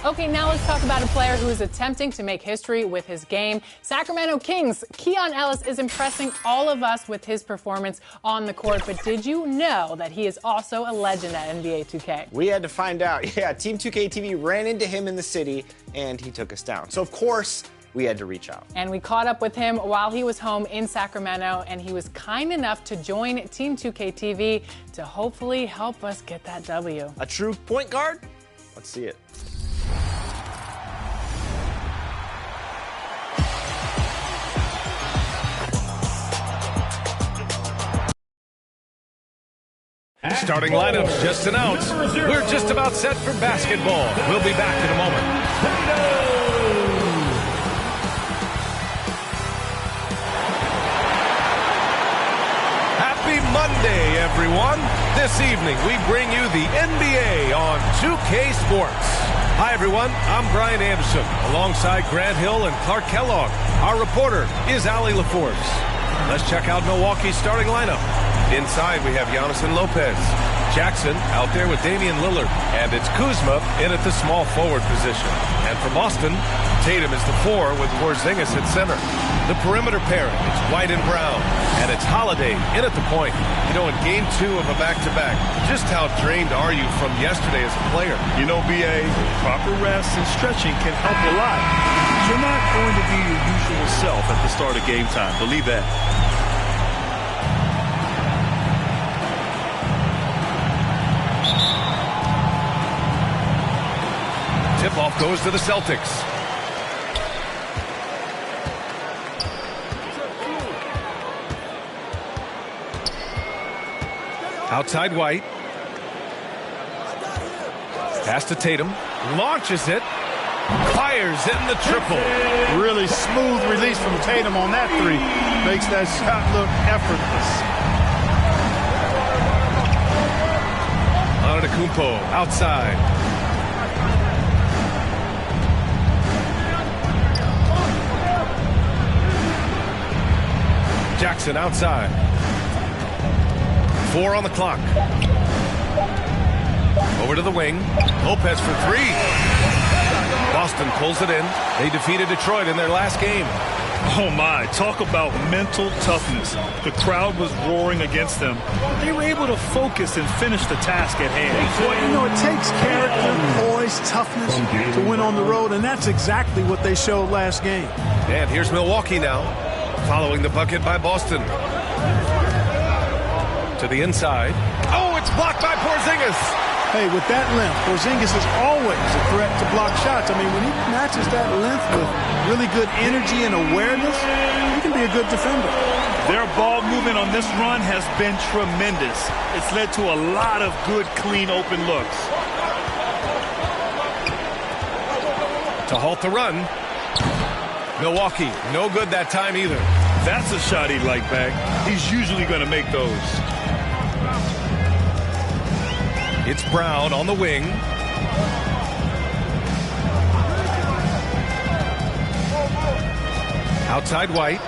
Okay, now let's talk about a player who is attempting to make history with his game. Sacramento Kings, Keon Ellis is impressing all of us with his performance on the court, but did you know that he is also a legend at NBA 2K? We had to find out. Yeah, Team 2K TV ran into him in the city, and he took us down. So, of course, we had to reach out. And we caught up with him while he was home in Sacramento, and he was kind enough to join Team 2K TV to hopefully help us get that W. A true point guard? Let's see it. Starting lineups just announced. We're just about set for basketball. We'll be back in a moment. Happy Monday, everyone. This evening, we bring you the NBA on 2K Sports. Hi, everyone. I'm Brian Anderson, alongside Grant Hill and Clark Kellogg. Our reporter is Allie LaForce. Let's check out Milwaukee's starting lineup. Inside, we have Giannis and Lopez. Jackson out there with Damian Lillard. And it's Kuzma in at the small forward position. And for Boston, Tatum is the 4 with Porzingis at center. The perimeter pairing, it's White and Brown. And it's Holiday in at the point. You know, in game 2 of a back-to-back, just how drained are you from yesterday as a player? You know, BA, proper rest and stretching can help a lot. You're not going to be your usual self at the start of game time. Believe that. Tip-off goes to the Celtics. Outside White. Pass to Tatum. Launches it. Fires in the triple. Really smooth release from Tatum on that 3. Makes that shot look effortless. Antetokounmpo outside. Jackson outside. 4 on the clock. Over to the wing. Lopez for 3. Boston pulls it in. They defeated Detroit in their last game. Oh, my. Talk about mental toughness. The crowd was roaring against them. They were able to focus and finish the task at hand. Well, you know, it takes character, poise, toughness to win on the road, and that's exactly what they showed last game. And here's Milwaukee now, following the bucket by Boston. To the inside. Oh, it's blocked by Porzingis. Hey, with that length, Porzingis is always a threat to block shots. I mean, when he matches that length with really good energy and awareness, he can be a good defender. Their ball movement on this run has been tremendous. It's led to a lot of good, clean, open looks. To halt the run. Milwaukee, no good that time either. That's a shot he'd like back. He's usually going to make those. It's Brown on the wing. Outside White.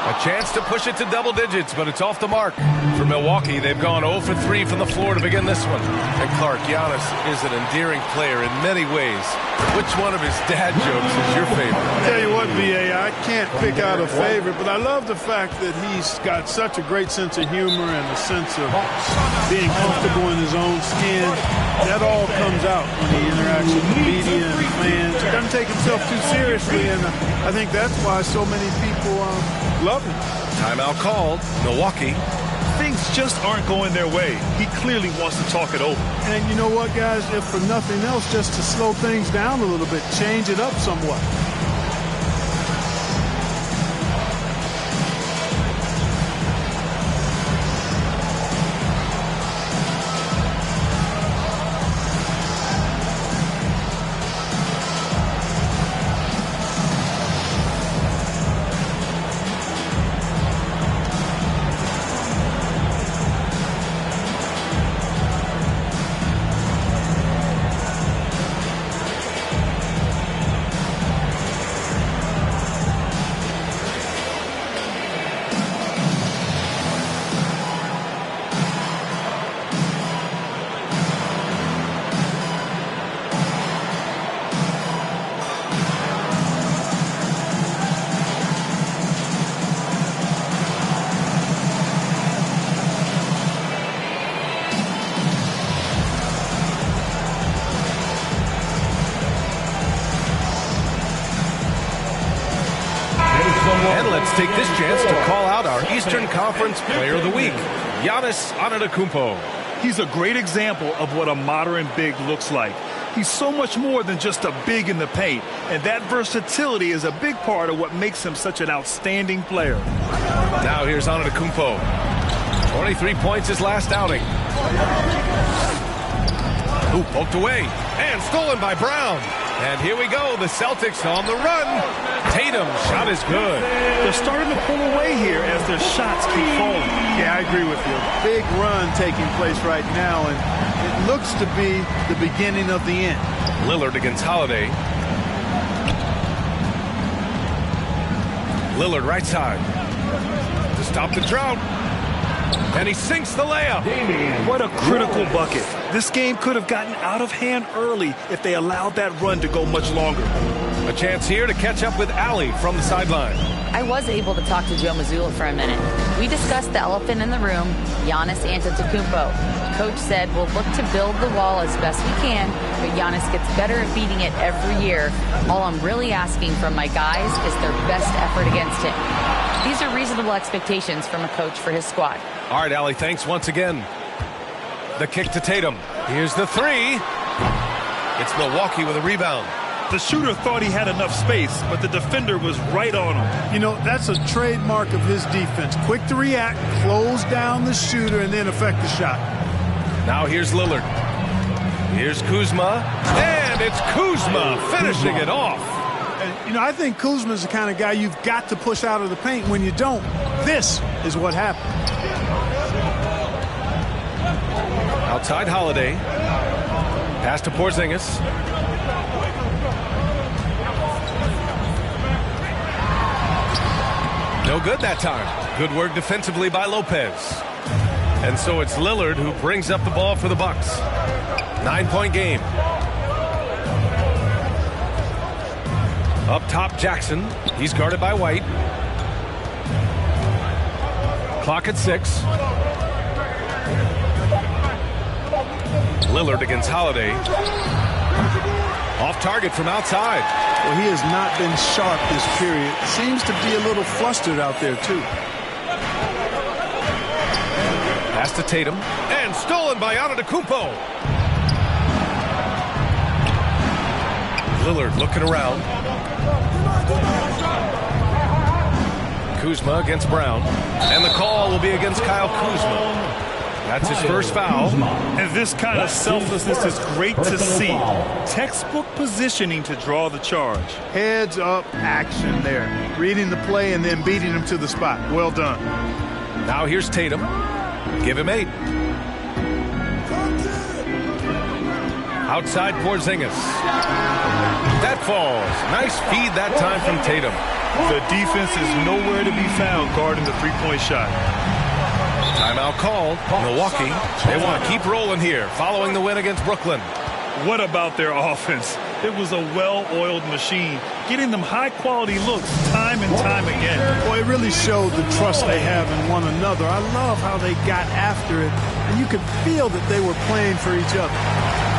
A chance to push it to double digits, but it's off the mark. For Milwaukee, they've gone 0 for 3 from the floor to begin this one. And Clark, Giannis is an endearing player in many ways. Which one of his dad jokes is your favorite? Tell you what, B.A., I can't pick out a favorite, but I love the fact that he's got such a great sense of humor and a sense of being comfortable in his own skin. That all comes out when he interacts with the media and fans. He doesn't take himself too seriously, and I think that's why so many people love him. Timeout called. Milwaukee. Things just aren't going their way. He clearly wants to talk it over. And you know what, guys? If for nothing else, just to slow things down a little bit, change it up somewhat. let's take this chance to call out our Eastern Conference Player of the Week, Giannis Antetokounmpo. He's a great example of what a modern big looks like. He's so much more than just a big in the paint, and that versatility is a big part of what makes him such an outstanding player. Now here's Antetokounmpo. 23 points his last outing. Ooh, poked away and stolen by Brown. And here we go, the Celtics on the run. Tatum's shot is good. They're starting to pull away here as their shots keep falling. Yeah, I agree with you. Big run taking place right now, and it looks to be the beginning of the end. Lillard against Holiday. Lillard right side to stop the drought. And he sinks the layup. What a critical bucket. This game could have gotten out of hand early if they allowed that run to go much longer. A chance here to catch up with Allie from the sideline. I was able to talk to Joe Mazzulla for a minute. We discussed the elephant in the room, Giannis Antetokounmpo. Coach said we'll look to build the wall as best we can, but Giannis gets better at beating it every year. All I'm really asking from my guys is their best effort against him. These are reasonable expectations from a coach for his squad. All right, Allie, thanks once again. The kick to Tatum. Here's the three. It's Milwaukee with a rebound. The shooter thought he had enough space, but the defender was right on him. You know, that's a trademark of his defense. Quick to react, close down the shooter, and then affect the shot. Now here's Lillard. Here's Kuzma. And it's Kuzma finishing it off. And, you know, I think Kuzma's the kind of guy you've got to push out of the paint. When you don't, this is what happens. Outside Holiday. Pass to Porzingis. No good that time. Good work defensively by Lopez. And so it's Lillard who brings up the ball for the Bucks. 9-point game. Up top, Jackson. He's guarded by White. Clock at 6. Lillard against Holiday. Off target from outside. Well, he has not been sharp this period. Seems to be a little flustered out there, too. Pass to Tatum. And stolen by Antetokounmpo. Lillard looking around. Kuzma against Brown. And the call will be against Kyle Kuzma. That's his first foul. And this kind of selflessness is great to see. Textbook positioning to draw the charge. Heads up action there. Reading the play and then beating him to the spot. Well done. Now here's Tatum. Give him 8. Outside Porzingis. That falls. Nice feed that time from Tatum. The defense is nowhere to be found guarding the three-point shot. Timeout called. Milwaukee, they want to keep rolling here following the win against Brooklyn. What about their offense? It was a well-oiled machine, getting them high-quality looks time and time again. Boy, it really showed the trust they have in one another. I love how they got after it, and you could feel that they were playing for each other.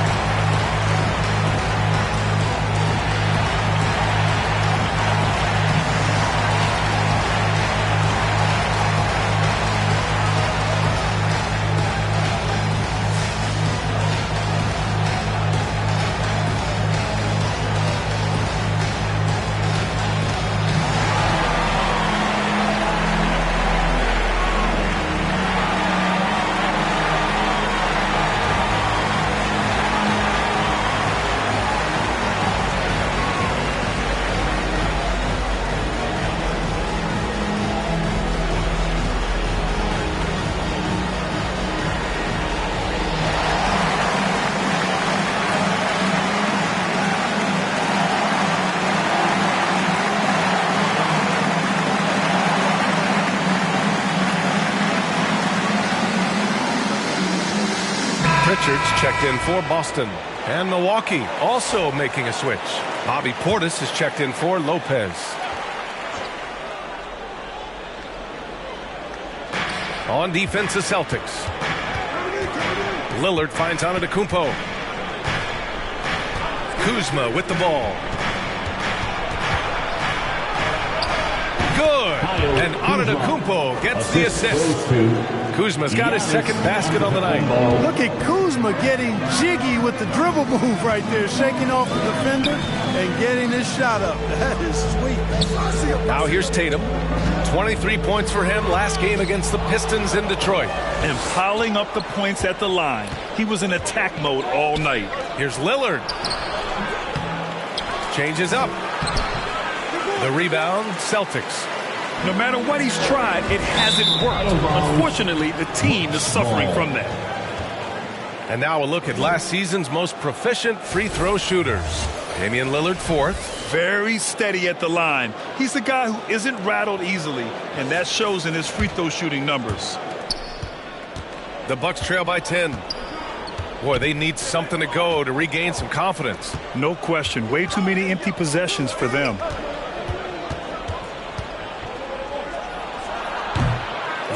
Richards checked in for Boston. And Milwaukee also making a switch. Bobby Portis is checked in for Lopez. On defense, the Celtics. Lillard finds Antetokounmpo. Kuzma with the ball. good. And Antetokounmpo gets the assist. Kuzma's got his second basket on the night. Look at Kuzma getting jiggy with the dribble move right there, shaking off the defender and getting his shot up. That is sweet. Now here's Tatum. 23 points for him last game against the Pistons in Detroit. And piling up the points at the line. He was in attack mode all night. Here's Lillard. Changes up. The rebound, Celtics. No matter what he's tried, it hasn't worked. Unfortunately, the team is suffering from that. And now a look at last season's most proficient free throw shooters. Damian Lillard, fourth. Very steady at the line. He's a guy who isn't rattled easily, and that shows in his free throw shooting numbers. The Bucks trail by 10. Boy, they need something to go to regain some confidence. No question. Way too many empty possessions for them.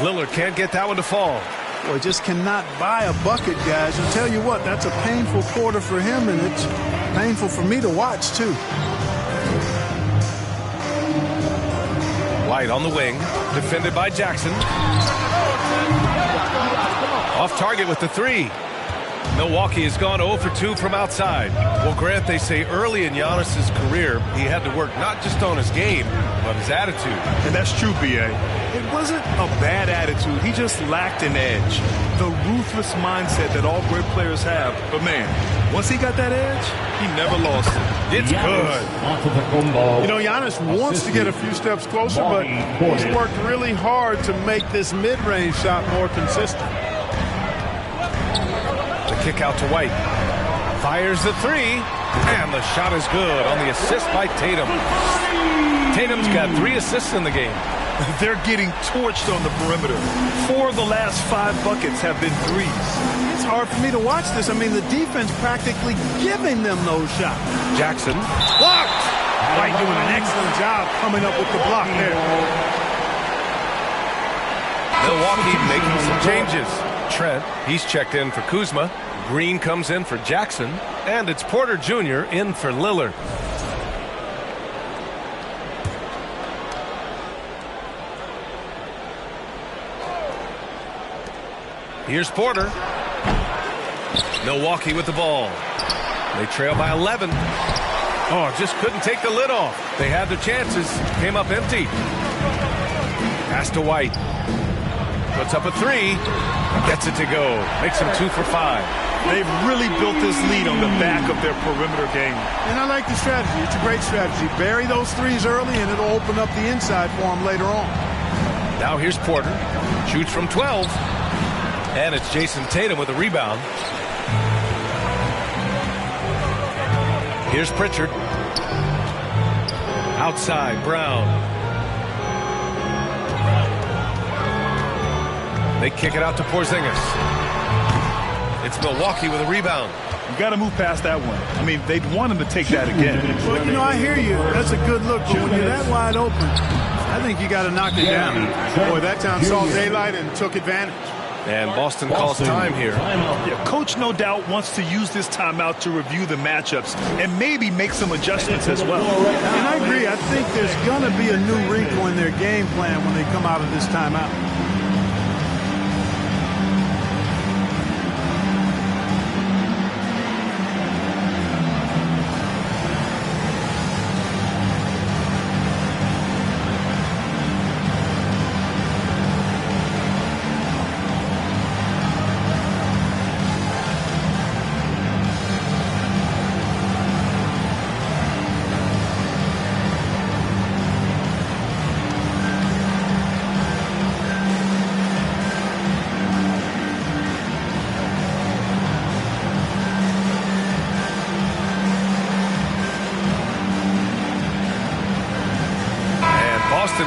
Lillard can't get that one to fall. Boy, just cannot buy a bucket, guys. I'll tell you what, that's a painful quarter for him, and it's painful for me to watch, too. White on the wing, defended by Jackson. Off target with the three. Milwaukee has gone 0 for 2 from outside. Well, Grant, they say early in Giannis's career, he had to work not just on his game, but his attitude. And that's true, B.A. It wasn't a bad attitude. He just lacked an edge. The ruthless mindset that all great players have. But, man, once he got that edge, he never lost it. It's good. You know, Giannis wants to get a few steps closer, but he's worked really hard to make this mid-range shot more consistent. The kick out to White. Fires the three, and the shot is good on the assist by Tatum. Tatum's got 3 assists in the game. They're getting torched on the perimeter. 4 of the last 5 buckets have been threes. It's hard for me to watch this. I mean, the defense practically giving them those shots. Jackson blocked. White doing an excellent job coming up with the block there. Milwaukee making some changes. Trent, he's checked in for Kuzma. Green comes in for Jackson. And it's Porter Jr. in for Lillard. Here's Porter. Milwaukee with the ball. They trail by 11. Oh, just couldn't take the lid off. They had their chances. Came up empty. Pass to White. Puts up a 3. Gets it to go. Makes them 2 for 5. They've really built this lead on the back of their perimeter game. And I like the strategy. It's a great strategy. Bury those threes early, and it'll open up the inside for them later on. Now here's Porter. Shoots from 12. And it's Jason Tatum with a rebound. Here's Pritchard. Outside, Brown. They kick it out to Porzingis. It's Milwaukee with a rebound. You got to move past that one. I mean, they'd want him to take that again. Well, you know, I hear you. That's a good look, but when you're that wide open, I think you got to knock it down. Boy, that time saw daylight and took advantage. And Boston calls time here. Yeah, Coach no doubt wants to use this timeout to review the matchups and maybe make some adjustments as well. And I agree. I think there's going to be a new wrinkle in their game plan when they come out of this timeout.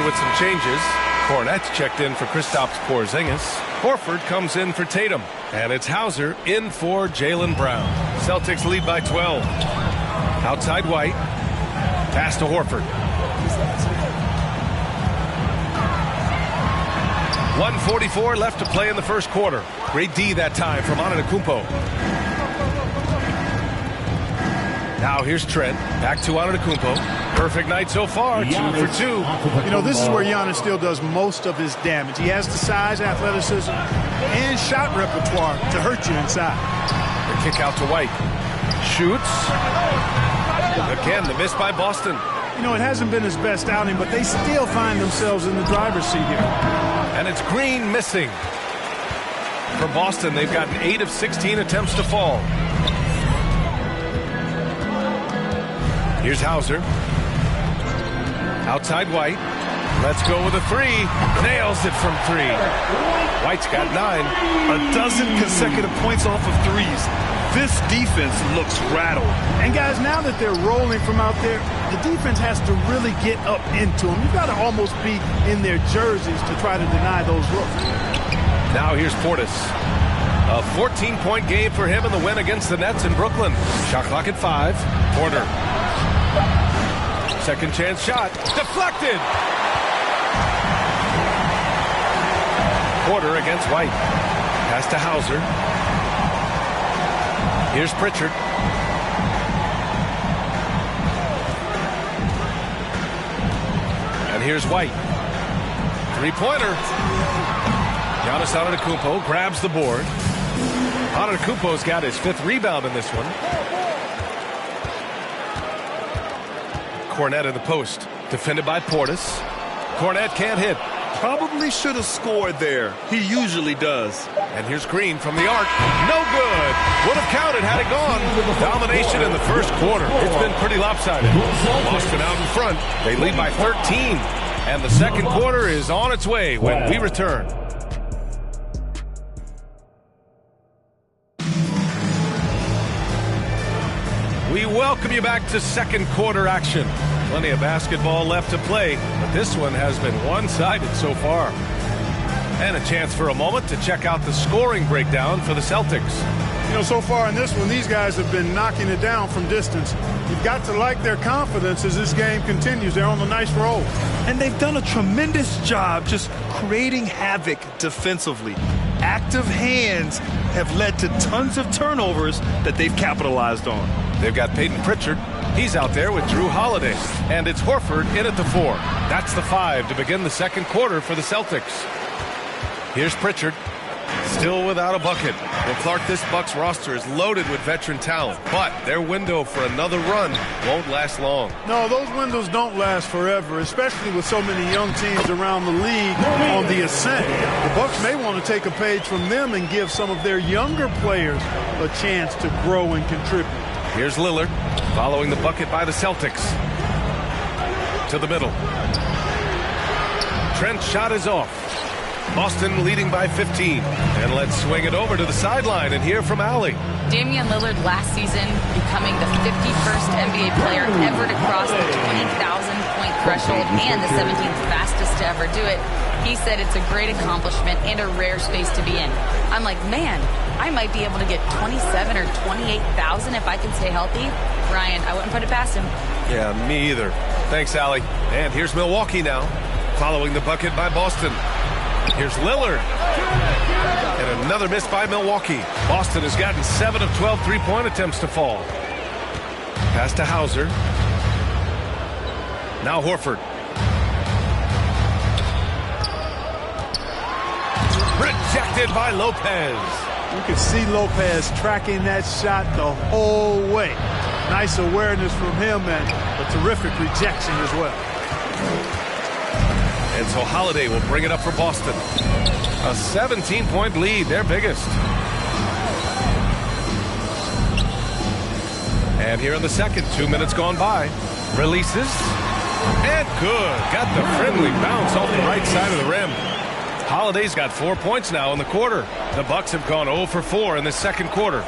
With some changes. Kornet's checked in for Kristaps Porzingis. Horford comes in for Tatum. And it's Hauser in for Jaylen Brown. Celtics lead by 12. Outside White. Pass to Horford. 1:44 left to play in the first quarter. Great D that time from Antetokounmpo. Now here's Trent. Back to Antetokounmpo. Perfect night so far, 2 for 2. You know, this is where Giannis still does most of his damage. He has the size, athleticism, and shot repertoire to hurt you inside. The kick out to White. Shoots. Again, the miss by Boston. You know, it hasn't been his best outing, but they still find themselves in the driver's seat here. And it's Green missing. For Boston, they've gotten 8 of 16 attempts to fall. Here's Hauser. Outside White. Let's go with a 3. Nails it from 3. White's got 9. A dozen consecutive points off of threes. This defense looks rattled. And guys, now that they're rolling from out there, the defense has to really get up into them. You've got to almost be in their jerseys to try to deny those looks. Now here's Portis. A 14-point game for him in the win against the Nets in Brooklyn. Shot clock at 5. Porter. Second chance shot. Deflected. Porter against White. Pass to Hauser. Here's Pritchard. And here's White. Three-pointer. Giannis Antetokounmpo grabs the board. Antetokounmpo's got his 5th rebound in this one. Cornet in the post. Defended by Portis. Cornet can't hit. Probably should have scored there. He usually does. And here's Green from the arc. No good. Would have counted had it gone. Domination in the first quarter. It's been pretty lopsided. Boston out in front. They lead by 13. And the second quarter is on its way when we return. We welcome you back to second quarter action. Plenty of basketball left to play, but this one has been one-sided so far. And a chance for a moment to check out the scoring breakdown for the Celtics. You know, so far in this one, these guys have been knocking it down from distance. You've got to like their confidence as this game continues. They're on a nice roll. And they've done a tremendous job just creating havoc defensively. Active hands have led to tons of turnovers that they've capitalized on. They've got Peyton Pritchard. He's out there with Drew Holiday. And it's Horford in at the 4. That's the 5 to begin the second quarter for the Celtics. Here's Pritchard. Still without a bucket. Well, Clark, this Bucks roster is loaded with veteran talent, but their window for another run won't last long. No, those windows don't last forever, especially with so many young teams around the league on the ascent. The Bucks may want to take a page from them and give some of their younger players a chance to grow and contribute. Here's Lillard, following the bucket by the Celtics. To the middle. Trent's shot is off. Boston leading by 15. And let's swing it over to the sideline and hear from Allie. Damian Lillard last season becoming the 51st NBA player ever to cross the 20,000-point threshold and the 17th fastest to ever do it. He said it's a great accomplishment and a rare space to be in. I'm like, man, I might be able to get 27 or 28,000 if I can stay healthy. Ryan, I wouldn't put it past him. Yeah, me either. Thanks, Allie. And here's Milwaukee now, following the bucket by Boston. Here's Lillard. And another miss by Milwaukee. Boston has gotten 7 of 12 three-point attempts to fall. Pass to Hauser. Now Horford. Rejected by Lopez. You can see Lopez tracking that shot the whole way. Nice awareness from him and a terrific rejection as well. And so Holiday will bring it up for Boston. A 17-point lead, their biggest. And here in the second, 2 minutes gone by. Releases. And good. Got the friendly bounce off the right side of the rim. Holiday's got 4 points now in the quarter. The Bucks have gone 0 for 4 in the second quarter.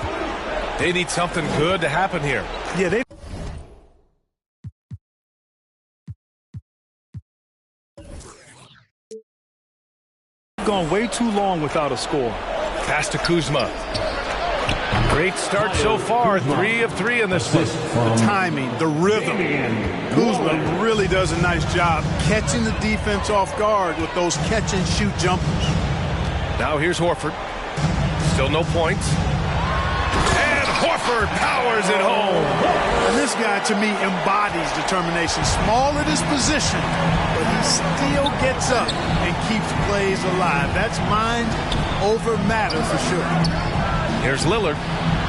They need something good to happen here. Yeah, they gone way too long without a score. Pass to Kuzma. Great start so far. 3 of 3 in this one. the timing, the rhythm. Kuzma really does a nice job catching the defense off guard with those catch-and-shoot jumpers. Now here's Horford. Still no points. And Horford powers it home. And this guy, to me, embodies determination. Small at his position, but he still gets up and keeps plays alive. That's mind over matter for sure. Here's Lillard.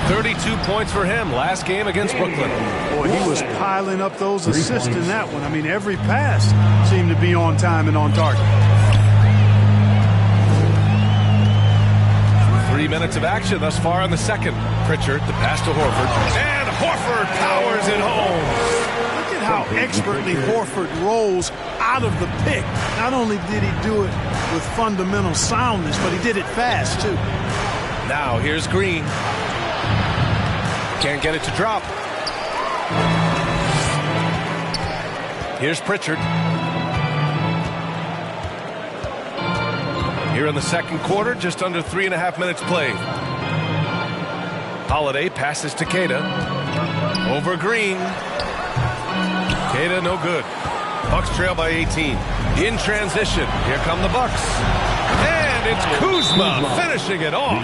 32 points for him last game against Brooklyn. Boy, he was piling up those assists in that one. I mean, every pass seemed to be on time and on target. 3 minutes of action thus far in the second. Pritchard, the pass to Horford. And Horford powers it home. Look at how expertly Horford rolls out of the pick. Not only did he do it with fundamental soundness, but he did it fast, too. Now, here's Green. Can't get it to drop. Here's Pritchard. Here in the second quarter, just under 3.5 minutes played. Holiday passes to Queta. Over Green. Queta no good. Bucks trail by 18. In transition, here come the Bucks. And it's Kuzma finishing it off.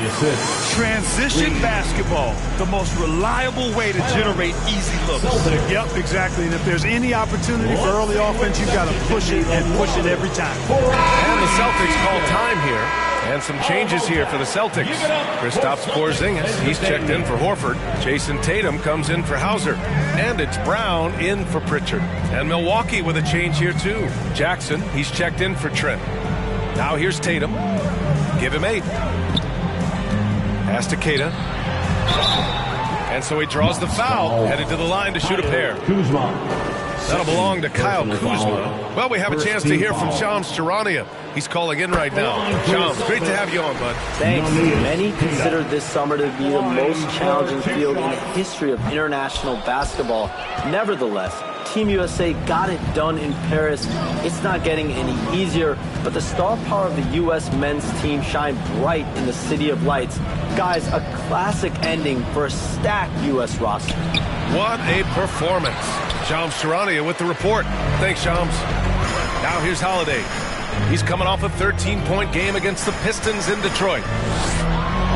Transition basketball, the most reliable way to generate easy looks. Yep, exactly. And if there's any opportunity for early offense, you've got to push it and push it every time. And the Celtics call time here. And some changes here for the Celtics. Kristaps Porzingis, he's checked in for Horford. Jason Tatum comes in for Hauser. And it's Brown in for Pritchard. And Milwaukee with a change here too. Jackson, he's checked in for Trent. Now here's Tatum. Give him 8. Pass to Queta. And so he draws the foul. Headed to the line to shoot a pair. That'll belong to Kyle Kuzma. Well, we have a chance to hear from Shams Charania. He's calling in right now. Shams, great to have you on, bud. Thanks. Many consider this summer to be the most challenging field in the history of international basketball. Nevertheless, Team USA got it done in Paris. It's not getting any easier, but the star power of the U.S. men's team shined bright in the City of Lights. Guys, a classic ending for a stacked U.S. roster. What a performance. Shams Charania with the report. Thanks, Shams. Now here's Holiday. He's coming off a 13-point game against the Pistons in Detroit.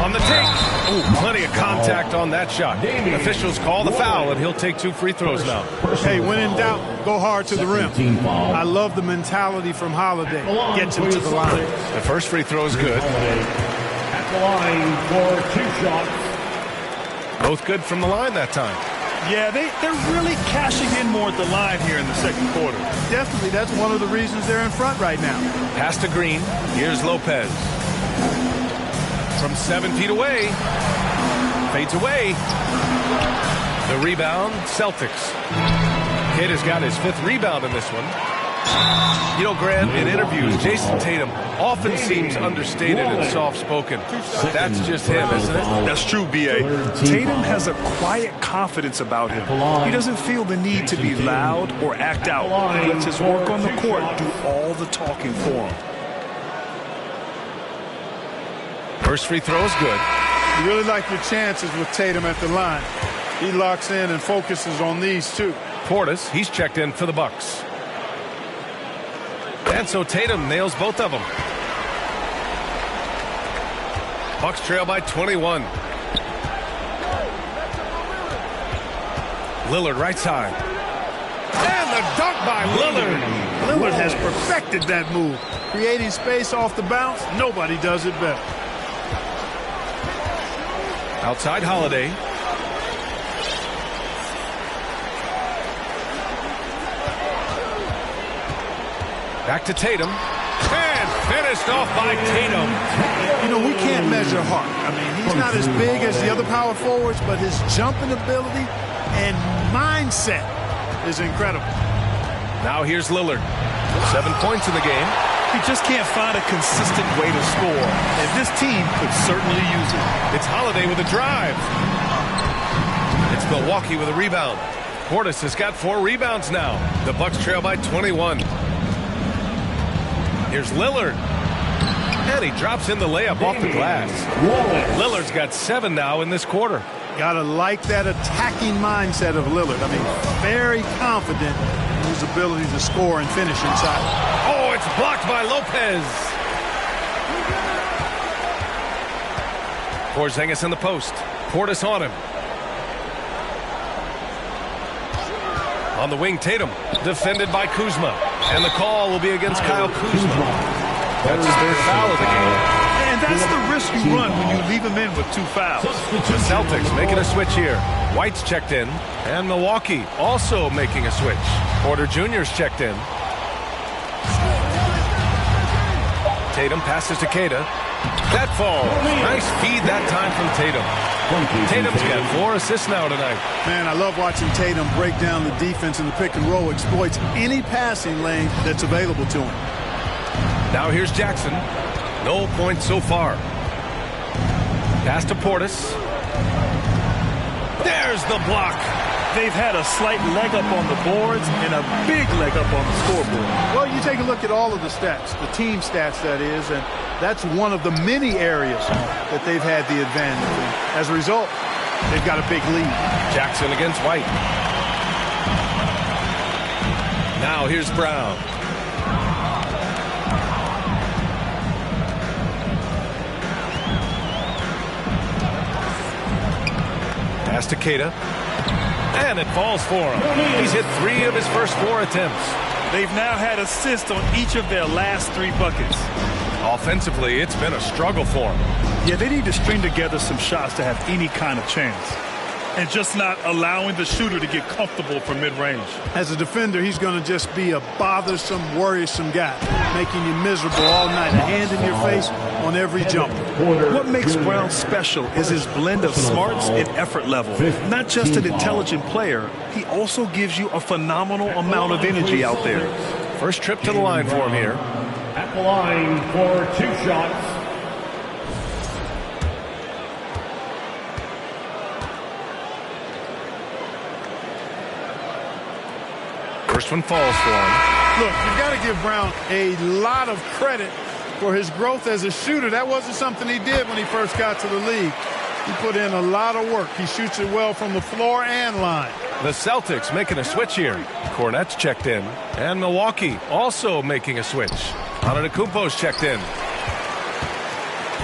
On the take. Ooh, plenty of contact on that shot. Officials call the foul, and he'll take 2 free throws now. Hey, when in doubt, go hard to the rim. I love the mentality from Holiday. Gets him to the line. The first free throw is good. At the line for 2 shots. Both good from the line that time. Yeah, they're really cashing in more at the line here in the second quarter. Definitely, that's one of the reasons they're in front right now. Pass to Green. Here's Lopez. From 7 feet away. Fades away. The rebound, Celtics. Kid has got his 5th rebound in this one. You know, Grant, in interviews, Jason Tatum often seems understated and soft-spoken. That's just him, isn't it? That's true, B.A. Tatum has a quiet confidence about him. He doesn't feel the need to be loud or act out. He lets his work on the court do all the talking for him. First free throw is good. You really like your chances with Tatum at the line. He locks in and focuses on these two. Portis, he's checked in for the Bucks. And so Tatum nails both of them. Bucks trail by 21. Lillard right side. And the dunk by Lillard. Lillard has perfected that move. Creating space off the bounce, nobody does it better. Outside Holiday. Back to Tatum. And finished off by Tatum. You know, we can't measure heart. I mean, he's not as big as the other power forwards, but his jumping ability and mindset is incredible. Now here's Lillard. 7 points in the game. He just can't find a consistent way to score, and this team could certainly use it. It's Holiday with a drive. It's Milwaukee with a rebound. Portis has got 4 rebounds now. The Bucks trail by 21. Here's Lillard. And he drops in the layup off the glass. Lillard's got 7 now in this quarter. Gotta like that attacking mindset of Lillard. I mean, very confident in his ability to score and finish inside. Oh, it's blocked by Lopez. Porzingis in the post. Portis on him. On the wing, Tatum, defended by Kuzma. And the call will be against Kyle Kuzma. That's his third foul of the game. And that's the risk you run when you leave him in with 2 fouls. The Celtics making a switch here. White's checked in. And Milwaukee also making a switch. Porter Jr.'s checked in. Tatum passes to Queta. That falls. Nice feed that time from Tatum. Tatum's got 4 assists now tonight. Man, I love watching Tatum break down the defense in the pick and roll, exploits any passing lane that's available to him. Now here's Jackson. No points so far. Pass to Portis. There's the block. They've had a slight leg up on the boards and a big leg up on the scoreboard. Well, you take a look at all of the stats, the team stats that is, and that's one of the many areas that they've had the advantage. And as a result, they've got a big lead. Jackson against White. Now here's Brown. Pass to Queta. And it falls for him. He's hit 3 of his first 4 attempts. They've now had assists on each of their last 3 buckets. Offensively, it's been a struggle for him. Yeah, they need to string together some shots to have any kind of chance. And just not allowing the shooter to get comfortable from mid-range. As a defender, he's going to just be a bothersome, worrisome guy, making you miserable all night, a hand in your face on every jump. What makes Brown special is his blend of smarts and effort level. Not just an intelligent player, he also gives you a phenomenal amount of energy out there. First trip to the line for him here. At the line for 2 shots. First one falls for him. Look, you've got to give Brown a lot of credit for his growth as a shooter. That wasn't something he did when he first got to the league. He put in a lot of work. He shoots it well from the floor and line. The Celtics making a switch here. Cornette's checked in. And Milwaukee also making a switch. Antetokounmpo's checked in.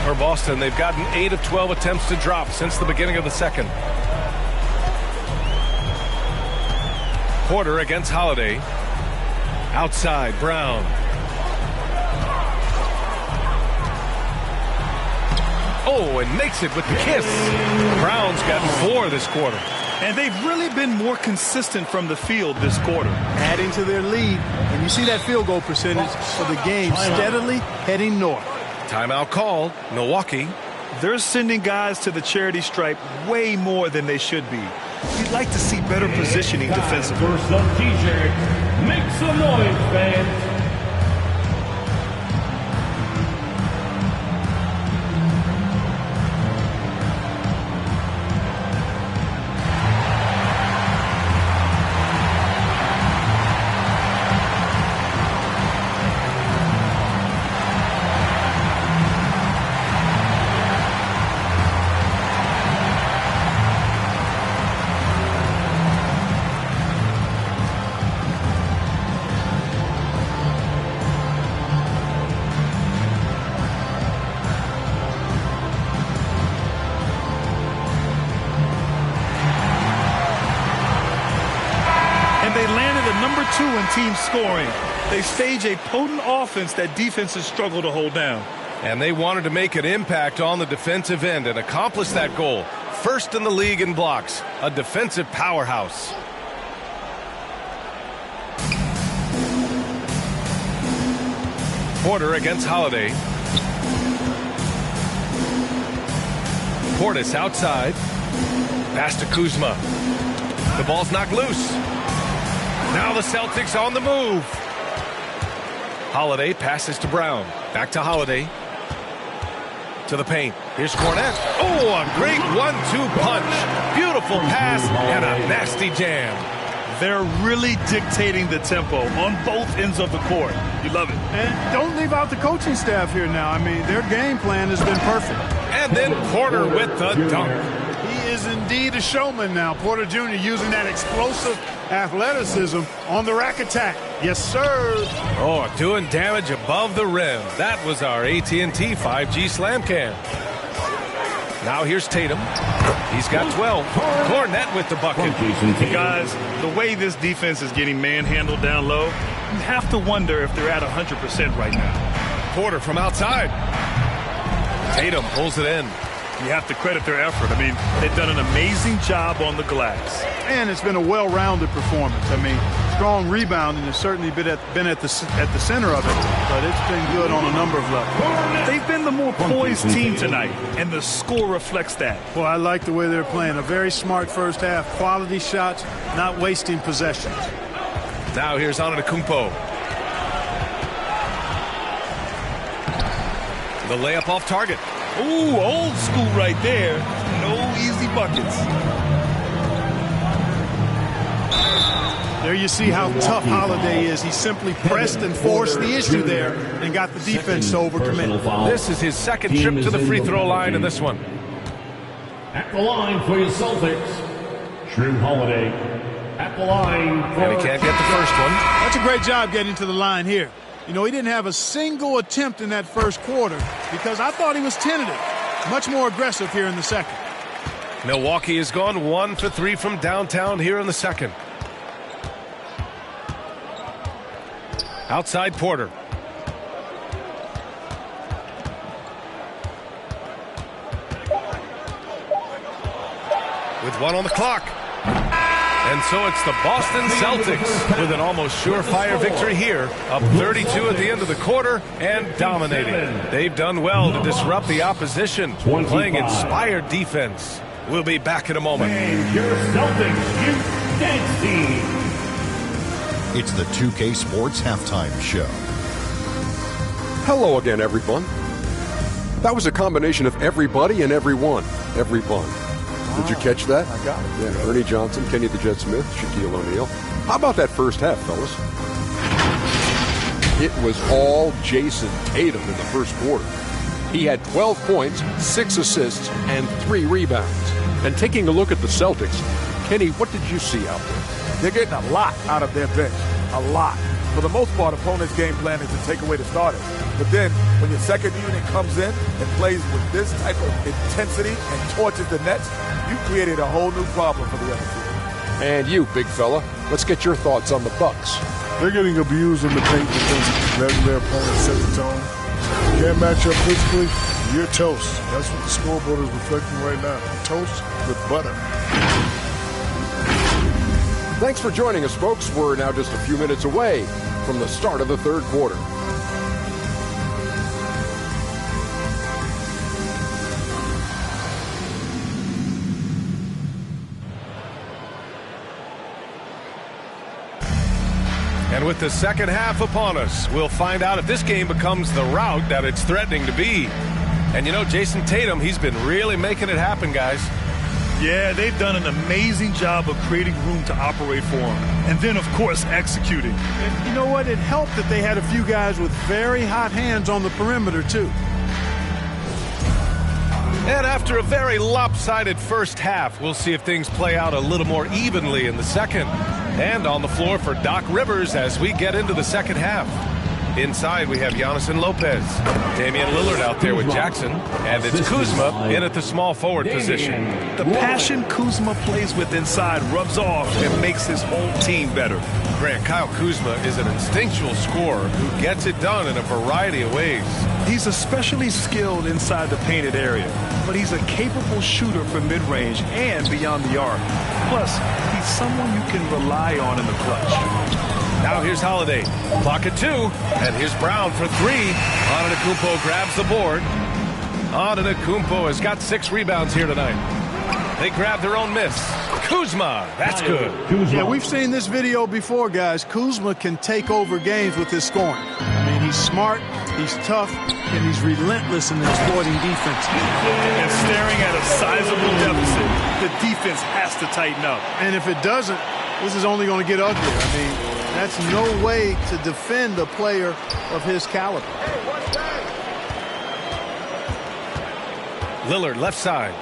For Boston, they've gotten 8 of 12 attempts to drop since the beginning of the second. Porter against Holiday. Outside, Brown. Oh, and makes it with the kiss. Brown's gotten 4 this quarter. And they've really been more consistent from the field this quarter. Adding to their lead, and you see that field goal percentage for the game steadily heading north. Timeout called. Milwaukee. They're sending guys to the charity stripe way more than they should be. You'd like to see better positioning defensively. For some t-shirt, make some noise, fans. Team scoring. They stage a potent offense that defenses struggle to hold down. And they wanted to make an impact on the defensive end and accomplish that goal. First in the league in blocks. A defensive powerhouse. Porter against Holiday. Portis outside. Pass to Kuzma. The ball's knocked loose. Now the Celtics on the move. Holiday passes to Brown. Back to Holiday. To the paint. Here's Cornette. Oh, a great 1-2 punch. Beautiful pass and a nasty jam. They're really dictating the tempo on both ends of the court. You love it. And don't leave out the coaching staff here now. I mean, their game plan has been perfect. And then Porter with the dunk. He is indeed a showman now. Porter Jr. using that explosive athleticism on the rack attack. Yes, sir. Oh, doing damage above the rim. That was our AT&T 5G Slam Cam. Now here's Tatum. He's got 12. Cornette with the bucket. Guys, the way this defense is getting manhandled down low, you have to wonder if they're at 100% right now. Porter from outside. Tatum pulls it in. You have to credit their effort. I mean, they've done an amazing job on the glass. And it's been a well-rounded performance. I mean, strong rebounding has certainly been at the center of it, but it's been good on a number of levels. They've been the more poised team tonight, and the score reflects that. Well, I like the way they're playing. A very smart first half, quality shots, not wasting possessions. Now here's Antetokounmpo. The layup off target. Ooh, old school right there. No easy buckets. There you see how tough Holiday is. He simply pressed and forced the issue there and got the defense to overcommit. This is his second trip to the free throw line in this one. At the line for your Celtics, Drew Holiday. At the line for... And he can't get the first one. That's a great job getting to the line here. You know, he didn't have a single attempt in that first quarter because I thought he was tentative. Much more aggressive here in the second. Milwaukee has gone 1 for 3 from downtown here in the second. Outside Porter. With 1 on the clock. And so it's the Boston Celtics with an almost surefire victory here, up 32 at the end of the quarter and dominating. They've done well to disrupt the opposition, playing inspired defense. We'll be back in a moment. And your Celtics Youth Dance Team. It's the 2K Sports Halftime Show. Hello again, everyone. That was a combination of everybody and everyone. Everyone. Did you catch that? I got it. Yeah, Ernie Johnson, Kenny the Jet Smith, Shaquille O'Neal. How about that first half, fellas? It was all Jason Tatum in the first quarter. He had 12 points, 6 assists, and 3 rebounds. And taking a look at the Celtics, Kenny, what did you see out there? They're getting a lot out of their bench. A lot. For the most part, opponents' game plan is to take away the starters. But then, when your second unit comes in and plays with this type of intensity and torches the Nets, you created a whole new problem for the other team. And you, big fella, let's get your thoughts on the Bucks. They're getting abused in the paint defensively, letting their opponents set the tone. You can't match up physically, you're toast. That's what the scoreboard is reflecting right now. Toast with butter. Thanks for joining us, folks. We're now just a few minutes away from the start of the third quarter. And with the second half upon us, we'll find out if this game becomes the rout that it's threatening to be. And you know, Jason Tatum, he's been really making it happen, guys. Yeah, they've done an amazing job of creating room to operate for him. And then, of course, executing. And you know what? It helped that they had a few guys with very hot hands on the perimeter, too. And after a very lopsided first half, we'll see if things play out a little more evenly in the second. And on the floor for Doc Rivers as we get into the second half. Inside, we have Giannis and Lopez. Damian Lillard out there with Jackson. And it's Kuzma in at the small forward position. The passion Kuzma plays with inside rubs off and makes his whole team better. Grant, Kyle Kuzma is an instinctual scorer who gets it done in a variety of ways. He's especially skilled inside the painted area, but he's a capable shooter from mid-range and beyond the arc. Plus, he's someone you can rely on in the clutch. Now here's Holiday. Clock at 2. And here's Brown for 3. Antetokounmpo grabs the board. Antetokounmpo has got 6 rebounds here tonight. They grab their own miss. Kuzma, that's good. Yeah, we've seen this video before, guys. Kuzma can take over games with his scoring. I mean, he's smart, he's tough, and he's relentless in exploiting defense. And staring at a sizable deficit, the defense has to tighten up. And if it doesn't, this is only going to get ugly. I mean, that's no way to defend a player of his caliber. Lillard left side.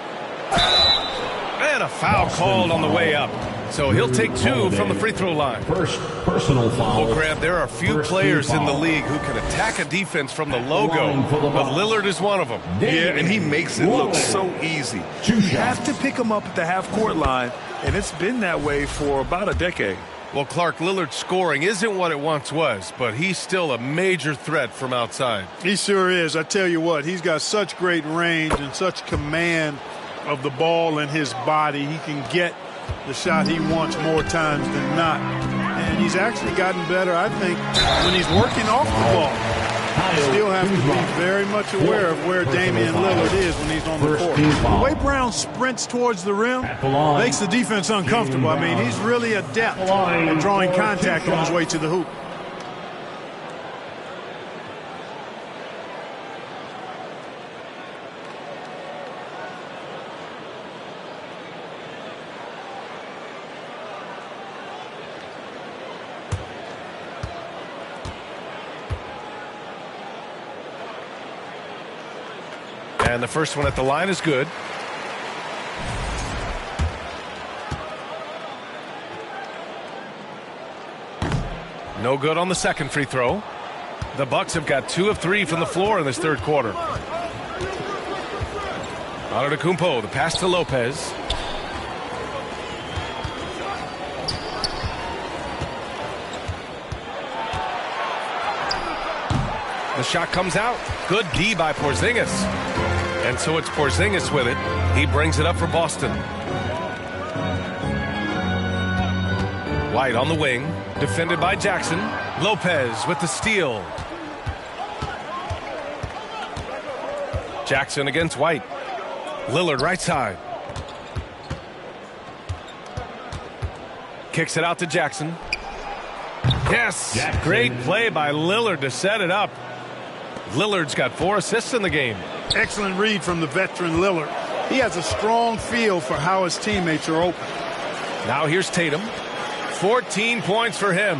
And a foul called on the way up. So he'll take 2 from the free throw line. First personal foul. Well, Graham, there are few players in the league who can attack a defense from the logo, but Lillard is one of them. Yeah, and he makes it look so easy. You have to pick him up at the half-court line, and it's been that way for about a decade. Well, Clark, Lillard's scoring isn't what it once was, but he's still a major threat from outside. He sure is. I tell you what, he's got such great range and such command of the ball in his body. He can get the shot he wants more times than not. And he's actually gotten better, I think, when he's working off the ball. You still have to be very much aware of where Damian Lillard is when he's on the court. The way Brown sprints towards the rim makes the defense uncomfortable. I mean, he's really adept at drawing contact on his way to the hoop. And the first one at the line is good. No good on the second free throw. The Bucks have got 2 of 3 from the floor in this third quarter. Antetokounmpo, the pass to Lopez. The shot comes out. Good D by Porzingis. And so it's Porzingis with it. He brings it up for Boston. White on the wing. Defended by Jackson. Lopez with the steal. Jackson against White. Lillard right side. Kicks it out to Jackson. Yes! Great play by Lillard to set it up. Lillard's got 4 assists in the game. Excellent read from the veteran Lillard. He has a strong feel for how his teammates are open. Now here's Tatum. 14 points for him.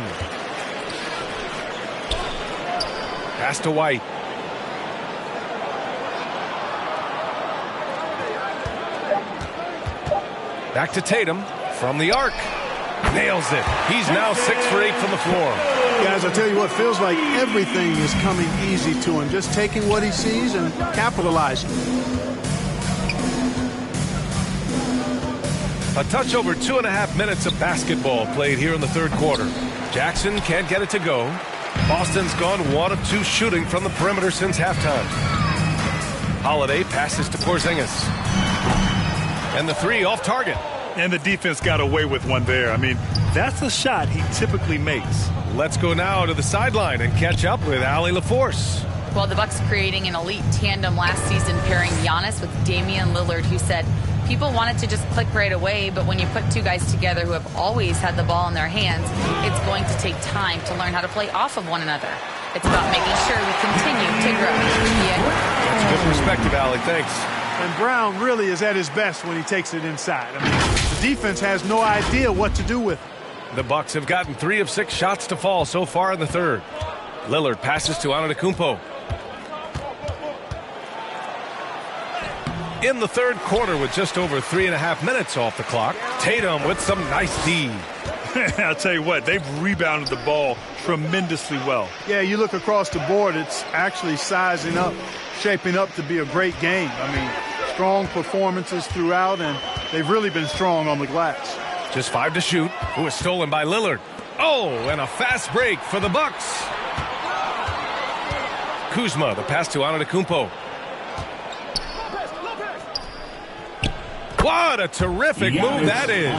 Pass to White. Back to Tatum from the arc. Nails it. He's now 6 for 8 from the floor. Guys, I tell you what, feels like everything is coming easy to him. Just taking what he sees and capitalizing. A touch over 2.5 minutes of basketball played here in the third quarter. Jackson can't get it to go. Boston's gone 1 of 2 shooting from the perimeter since halftime. Holiday passes to Porzingis. And the 3 off target. And the defense got away with one there. I mean, that's a shot he typically makes. Let's go now to the sideline and catch up with Allie LaForce. Well, the Bucks creating an elite tandem last season, pairing Giannis with Damian Lillard, who said people wanted to just click right away, but when you put 2 guys together who have always had the ball in their hands, it's going to take time to learn how to play off of one another. It's about making sure we continue to grow. That's a good perspective, Allie. Thanks. And Brown really is at his best when he takes it inside. I mean, the defense has no idea what to do with it. The Bucks have gotten 3 of 6 shots to fall so far in the third. Lillard passes to Antetokounmpo. In the third quarter with just over 3.5 minutes off the clock, Tatum with some nice D. I'll tell you what, they've rebounded the ball tremendously well. Yeah, you look across the board, it's actually sizing up, shaping up to be a great game. I mean, strong performances throughout, and they've really been strong on the glass. Just 5 to shoot. Who was stolen by Lillard. Oh, and a fast break for the Bucks. Kuzma, the pass to Antetokounmpo. What a terrific move that is.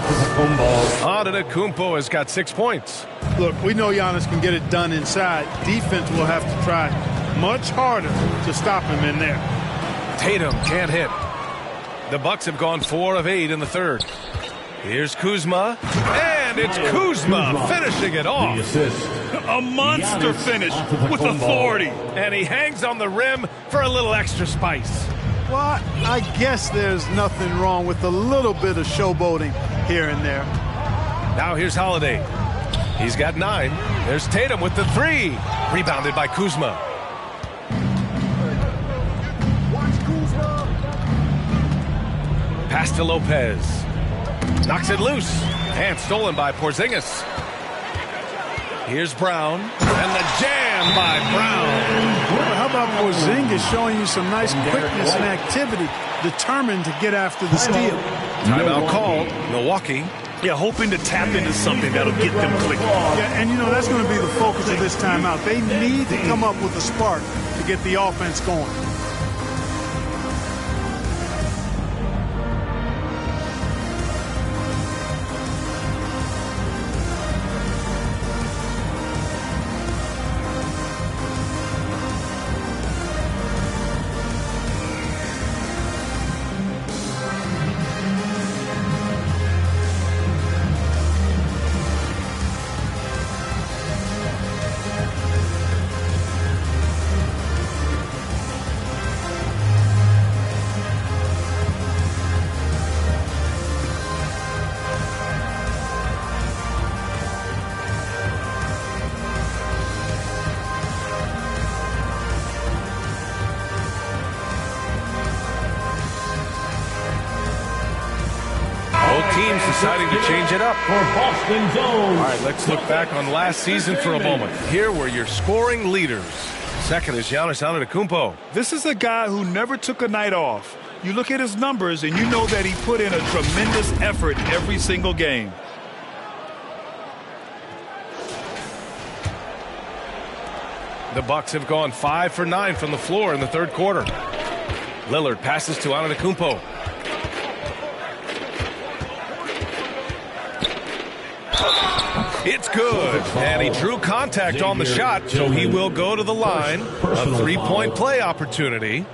Antetokounmpo has got 6 points. Look, we know Giannis can get it done inside. Defense will have to try much harder to stop him in there. Tatum can't hit. The Bucks have gone 4 of 8 in the third. Here's Kuzma, and it's Kuzma finishing it off. A monster finish with authority. And he hangs on the rim for a little extra spice. Well, I guess there's nothing wrong with a little bit of showboating here and there. Now here's Holiday. He's got 9. There's Tatum with the 3. Rebounded by Kuzma. Pass to Lopez. Knocks it loose. And stolen by Porzingis. Here's Brown. And the jam by Brown. How about Porzingis showing you some nice quickness and activity, determined to get after the steal. Timeout called. Milwaukee. Yeah, hoping to tap into something that'll get them clicking. Yeah, and that's going to be the focus of this timeout. They need to come up with a spark to get the offense going. Teams deciding to change it up. For Boston Zone. All right, let's look back on last season for a moment. Here were your scoring leaders. Second is Giannis Antetokounmpo. This is a guy who never took a night off. You look at his numbers and you know that he put in a tremendous effort every single game. The Bucks have gone 5 for 9 from the floor in the third quarter. Lillard passes to Antetokounmpo. It's good, and he drew contact on the shot, so he will go to the line. A three-point play opportunity.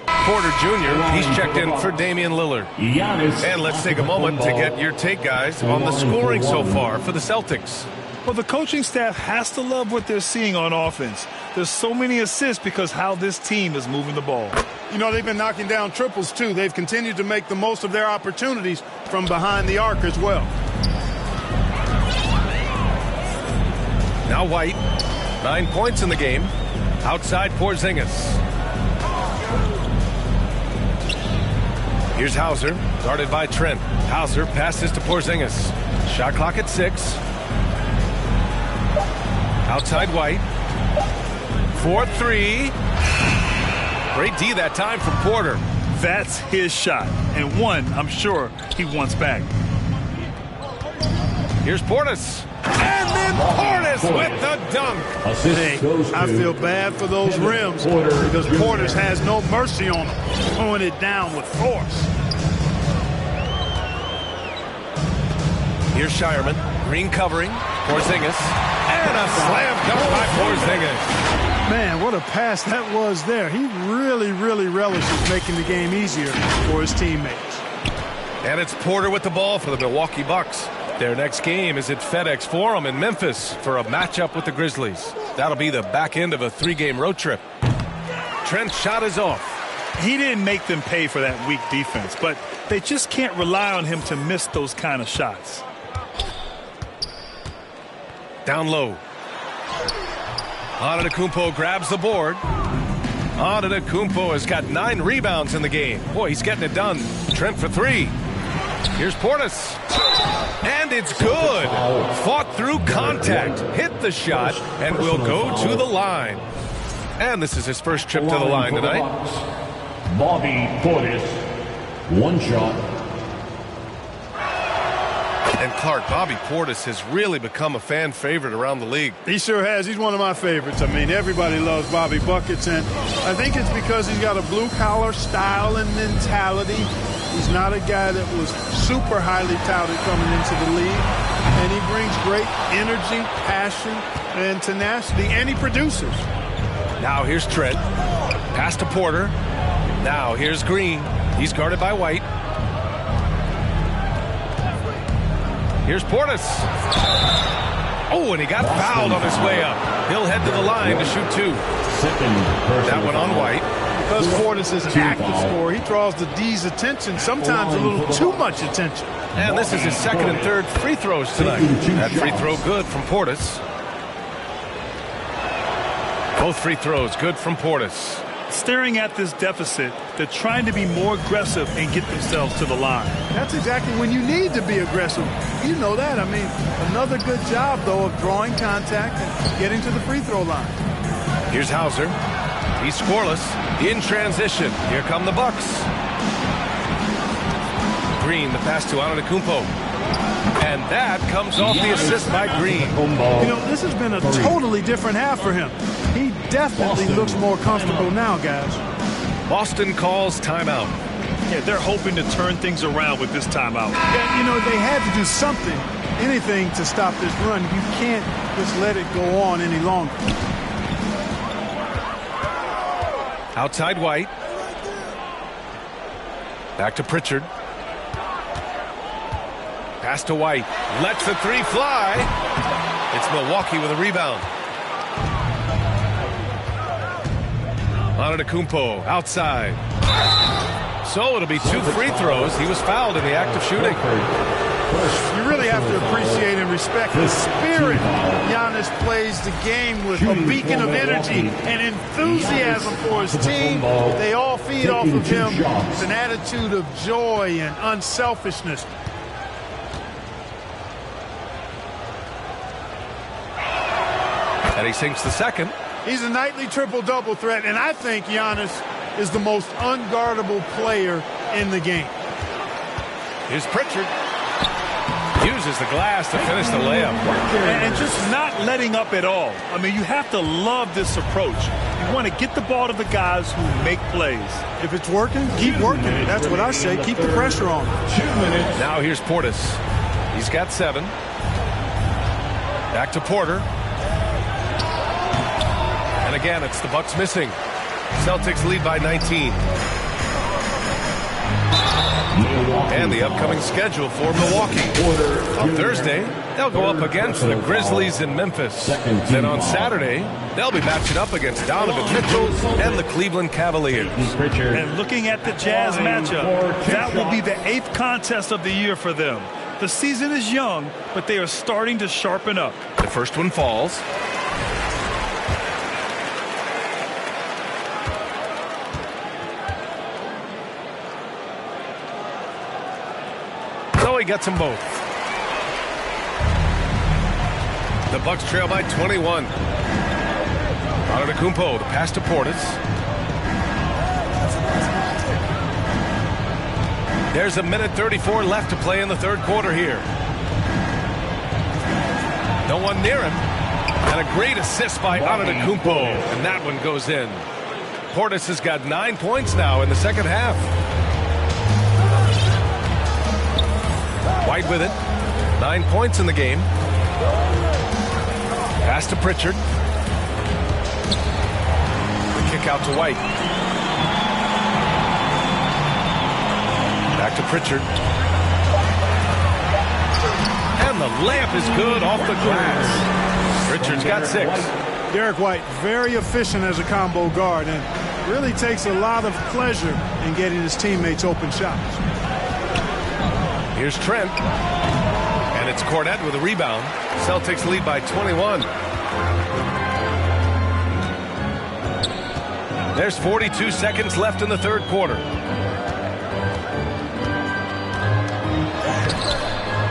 Porter Jr., he's checked in for Damian Lillard. And let's take a moment to get your take, guys, on the scoring so far for the Celtics. Well, the coaching staff has to love what they're seeing on offense. There's so many assists because how this team is moving the ball. They've been knocking down triples, too. They've continued to make the most of their opportunities from behind the arc as well. Now White, 9 points in the game. Outside Porzingis. Here's Hauser, guarded by Trent. Hauser passes to Porzingis. Shot clock at 6. Outside White. 4-3. Great D that time from Porter. That's his shot, and one I'm sure he wants back. Here's Portis. And then Portis with the dunk. I feel bad for those rims because Portis has no mercy on them, throwing it down with force. Here's Shireman. Green covering. Porzingis. And a slam dunk by Porzingis. Man, what a pass that was there. He really, really relishes making the game easier for his teammates. And it's Porter with the ball for the Milwaukee Bucks. Their next game is at FedEx Forum in Memphis for a matchup with the Grizzlies. That'll be the back end of a 3-game road trip. Trent's shot is off. He didn't make them pay for that weak defense, but they just can't rely on him to miss those kind of shots. Down low. Antetokounmpo grabs the board. Antetokounmpo has got 9 rebounds in the game. Boy, he's getting it done. Trent for 3. Here's Portis. And it's good. Fought through contact. Hit the shot and will go to the line. And this is his first trip to the line tonight. Bobby Portis. 1 shot. And Clark, Bobby Portis has really become a fan favorite around the league. He sure has. He's one of my favorites. I mean, everybody loves Bobby Buckets, and I think it's because he's got a blue-collar style and mentality. He's not a guy that was super highly touted coming into the league, and he brings great energy, passion, and tenacity, and he produces. Now here's Trent. Pass to Porter. Now here's Green. He's guarded by White. Here's Portis. Oh, and he got fouled on his way up. He'll head to the line to shoot 2. That one on White. Because Portis is an active scorer, he draws the D's attention, sometimes a little too much attention. And this is his second and third free throws tonight. That free throw good from Portis. Both free throws good from Portis. staring at this deficit, they're trying to be more aggressive and get themselves to the line. That's exactly when you need to be aggressive. You know that. I mean, another good job, though, of drawing contact and getting to the free throw line. Here's Hauser. He's scoreless. In transition. Here come the Bucks. Green, the pass to Antetokounmpo. And that comes off the assist by Green. You know, this has been a totally different half for him. He definitely looks more comfortable now, guys. Boston calls timeout. Yeah, they're hoping to turn things around with this timeout. Yeah, you know, they had to do something, anything to stop this run. You can't just let it go on any longer. Outside White. Back to Pritchard. Pass to White. Lets the three fly. It's Milwaukee with a rebound. Antetokounmpo outside. So it'll be 2 free throws. He was fouled in the act of shooting. You really have to appreciate and respect the spirit Giannis plays the game with, a beacon of energy and enthusiasm for his team. They all feed off of him. It's an attitude of joy and unselfishness. And he sinks the second. He's a nightly triple-double threat, and I think Giannis is the most unguardable player in the game. Here's Pritchard. Uses the glass to finish the layup. And just not letting up at all. I mean, you have to love this approach. You want to get the ball to the guys who make plays. If it's working, keep working. That's what I say. Keep the pressure on. 2 minutes. Now here's Portis. He's got 7. Back to Porter. And again, it's the Bucks missing. Celtics lead by 19. And the upcoming schedule for Milwaukee. On Thursday, they'll go up against the Grizzlies in Memphis. Then on Saturday, they'll be matching up against Donovan Mitchell and the Cleveland Cavaliers. And looking at the Jazz matchup, that will be the 8th contest of the year for them. The season is young, but they are starting to sharpen up. The first one falls. He gets them both. The Bucks trail by 21. Antetokounmpo, the pass to Portis. There's a minute 34 left to play in the third quarter here. No one near him. And a great assist by Antetokounmpo. And that one goes in. Portis has got 9 points now in the second half. White with it. 9 points in the game. Pass to Pritchard. The kick out to White. Back to Pritchard. And the layup is good off the glass. Pritchard's got 6. Derek White, very efficient as a combo guard and really takes a lot of pleasure in getting his teammates open shots. Here's Trent. And it's Cornette with a rebound. Celtics lead by 21. There's 42 seconds left in the third quarter.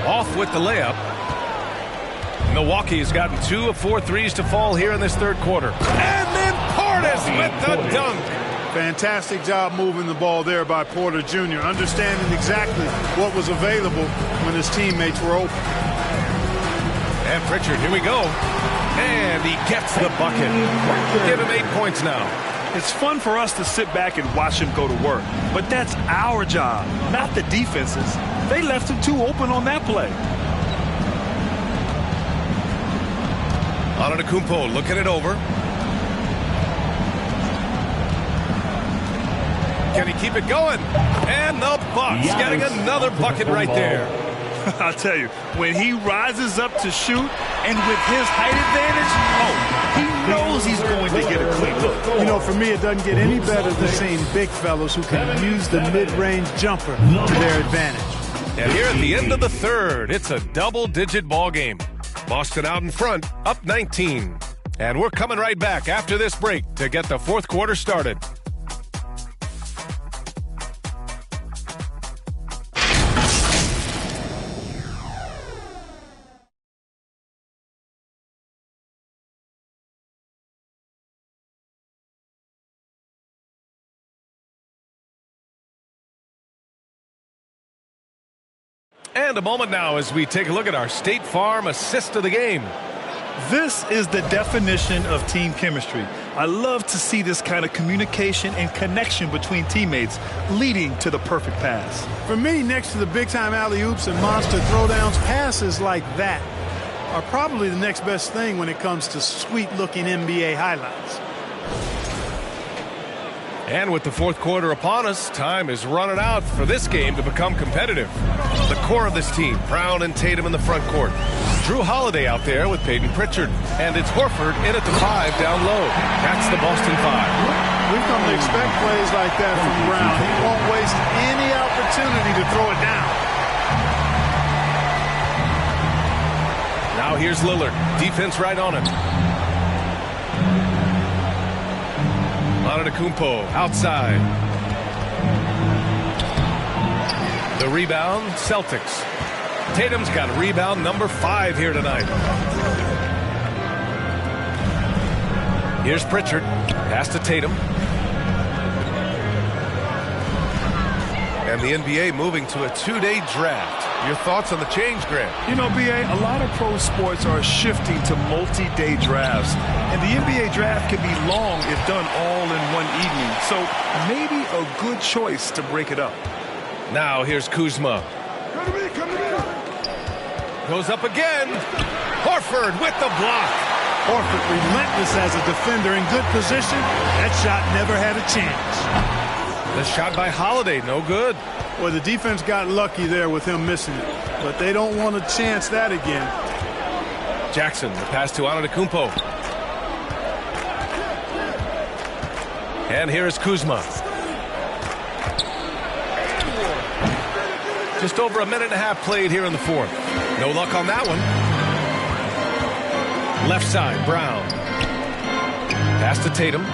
Off with the layup. Milwaukee has gotten 2 of 4 threes to fall here in this third quarter. And then Portis with the dunk. Fantastic job moving the ball there by Porter Jr., understanding exactly what was available when his teammates were open. And Pritchard, here we go. And he gets the bucket. Give him 8 points now. It's fun for us to sit back and watch him go to work. But that's our job, not the defense's. They left him too open on that play. Antetokounmpo looking it over. Can he keep it going? And the Bucks getting another bucket right there. I'll tell you, when he rises up to shoot and with his height advantage, he knows he's going to get a clean look. You know, for me, it doesn't get any better than seeing big fellas who can use the mid-range jumper to their advantage. And here at the end of the third, it's a double-digit ball game. Boston out in front, up 19. And we're coming right back after this break to get the fourth quarter started. And a moment now as we take a look at our State Farm assist of the game. This is the definition of team chemistry. I love to see this kind of communication and connection between teammates leading to the perfect pass. For me, next to the big-time alley-oops and monster throwdowns, passes like that are probably the next best thing when it comes to sweet-looking NBA highlights. And with the fourth quarter upon us, time is running out for this game to become competitive. The core of this team, Brown and Tatum in the front court. Drew Holiday out there with Peyton Pritchard. And it's Horford in at the 5 down low. That's the Boston 5. We've come to expect plays like that from Brown. He won't waste any opportunity to throw it down. Now here's Lillard. Defense right on him. Antetokounmpo outside. The rebound, Celtics. Tatum's got rebound number 5 here tonight. Here's Pritchard. Pass to Tatum. And the NBA moving to a 2-day draft. Your thoughts on the change, Grant? You know, B.A., a lot of pro sports are shifting to multi-day drafts. And the NBA draft can be long if done all in one evening. So maybe a good choice to break it up. Now here's Kuzma. Come to me. Goes up again. Horford with the block. Horford relentless as a defender in good position. That shot never had a chance. The shot by Holiday, no good. Well, the defense got lucky there with him missing it, but they don't want to chance that again. Jackson, the pass to Antetokounmpo. And here is Kuzma. Just over a minute and a half played here in the fourth. No luck on that one. Left side, Brown. Pass to Tatum.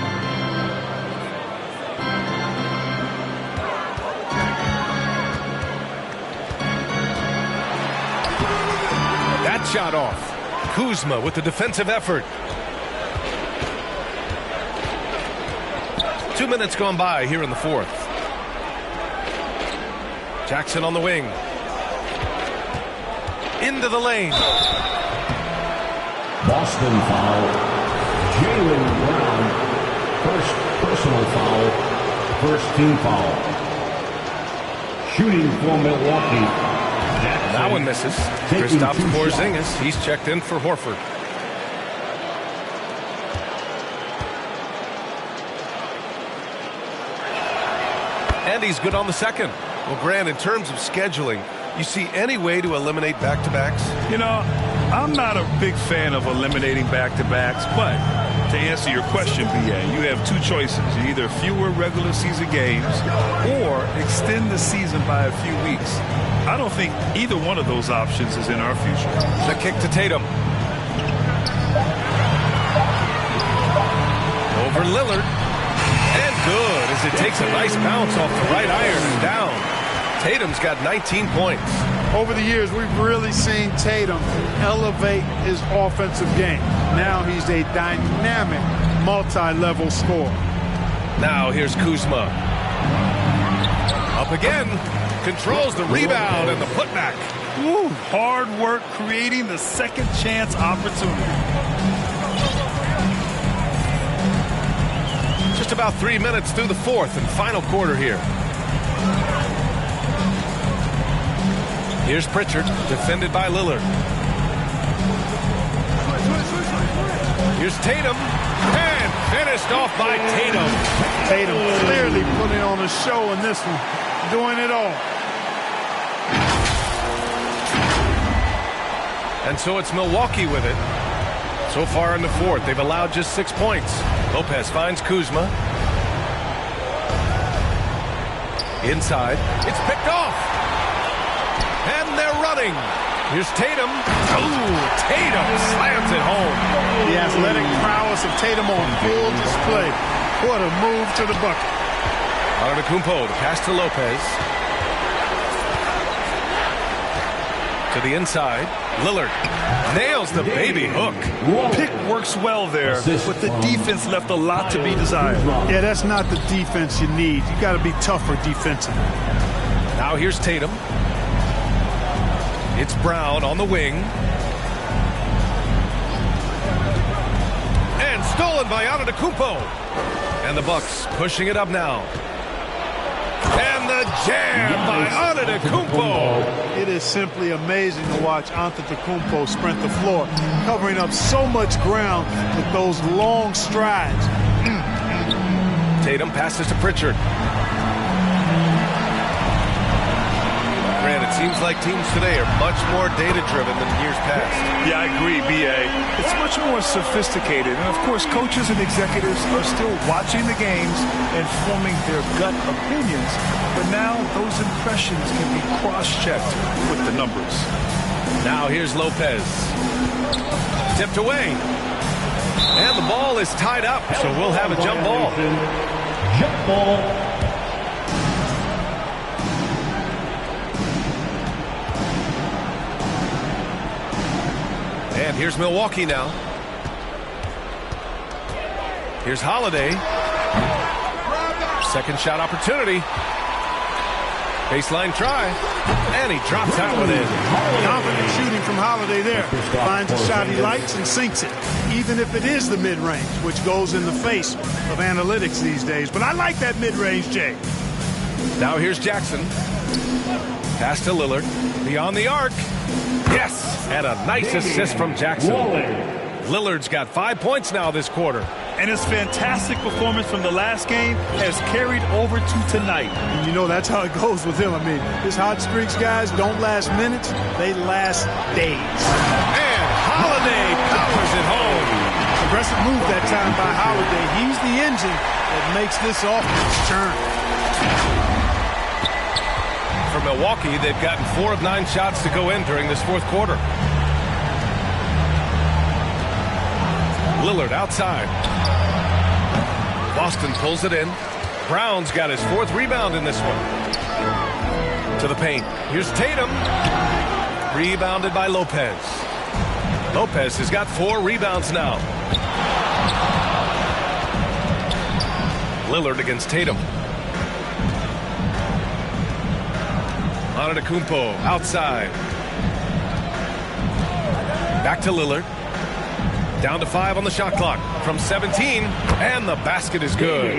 That shot off. Kuzma with the defensive effort. 2 minutes gone by here in the fourth. Jackson on the wing. Into the lane. Boston foul. Jaylen Brown. First personal foul. First team foul. Shooting for Milwaukee. That one misses. Kristaps Porzingis. He's checked in for Horford. And he's good on the second. Well, Grant, in terms of scheduling, you see any way to eliminate back-to-backs? You know, I'm not a big fan of eliminating back-to-backs, but to answer your question, B.A., you have two choices. Either fewer regular season games or extend the season by a few weeks. I don't think either one of those options is in our future. The kick to Tatum. Over Lillard. And good as it takes a nice bounce off the right iron and down. Tatum's got 19 points. Over the years, we've really seen Tatum elevate his offensive game. Now he's a dynamic, multi-level scorer. Now here's Kuzma. Up again. Controls the rebound and the putback. Ooh, hard work creating the second chance opportunity. Just about 3 minutes through the fourth and final quarter here. Here's Pritchard, defended by Lillard. Here's Tatum, and finished off by Tatum. Tatum clearly putting on a show in this one, doing it all. And so it's Milwaukee with it. So far in the fourth, they've allowed just 6 points. Lopez finds Kuzma. Inside, it's picked off. And they're running. Here's Tatum. Ooh, Tatum slams it home. The athletic prowess of Tatum on full display. What a move to the bucket. Antetokounmpo, the pass to Lopez. To the inside. Lillard nails the baby hook. Pick works well there, but the defense left a lot to be desired. Yeah, that's not the defense you need. You got to be tougher defensively. Now here's Tatum. It's Brown on the wing. And stolen by Antetokounmpo. And the Bucks pushing it up now. And the jam by Antetokounmpo. It is simply amazing to watch Antetokounmpo sprint the floor, covering up so much ground with those long strides. Tatum passes to Pritchard. Grant, it seems like teams today are much more data-driven than years past. Yeah, I agree, B.A. It's much more sophisticated. And, of course, coaches and executives are still watching the games and forming their gut opinions. But now those impressions can be cross-checked with the numbers. Now here's Lopez. Tipped away. And the ball is tied up, so we'll have a jump ball. Jump ball. And here's Milwaukee now. Here's Holiday. Second shot opportunity. Baseline try. And he drops out with it. Confident shooting from Holiday there. Finds a shot he likes and sinks it, even if it is the mid-range, which goes in the face of analytics these days. But I like that mid-range, Jay. Now here's Jackson. Pass to Lillard. Beyond the arc. Yes! And a nice assist from Jackson. Lillard's got 5 points now this quarter. And his fantastic performance from the last game has carried over to tonight. And you know that's how it goes with him. I mean, his hot streaks, guys, don't last minutes. They last days. And Holiday powers it home. Aggressive move that time by Holiday. He's the engine that makes this offense turn. For Milwaukee, they've gotten 4 of 9 shots to go in during this fourth quarter. Lillard outside. Boston pulls it in. Brown's got his 4th rebound in this one. To the paint. Here's Tatum. Rebounded by Lopez. Lopez has got 4 rebounds now. Lillard against Tatum. Antetokounmpo outside. Back to Lillard. Down to 5 on the shot clock from 17. And the basket is good.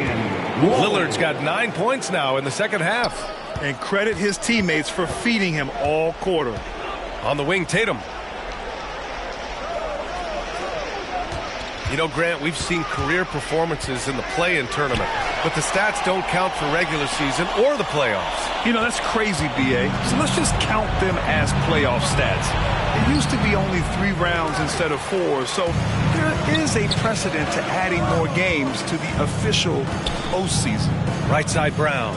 Lillard's got 9 points now in the second half. And credit his teammates for feeding him all quarter. On the wing, Tatum. You know, Grant, we've seen career performances in the play-in tournament, but the stats don't count for regular season or the playoffs. You know, that's crazy, B.A. So let's just count them as playoff stats. It used to be only 3 rounds instead of 4, so there is a precedent to adding more games to the official postseason. Right side, Brown.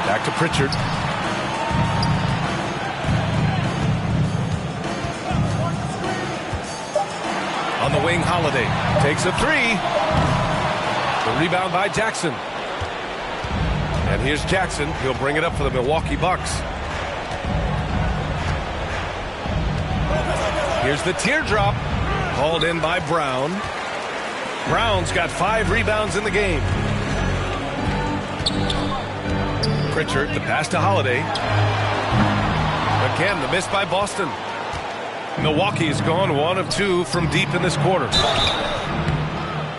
Back to Pritchard. On the wing, Holiday takes a 3. The rebound by Jackson. And here's Jackson. He'll bring it up for the Milwaukee Bucks. Here's the teardrop. Hauled in by Brown. Brown's got 5 rebounds in the game. Pritchard, the pass to Holiday. Again, the miss by Boston. Milwaukee has gone 1 of 2 from deep in this quarter.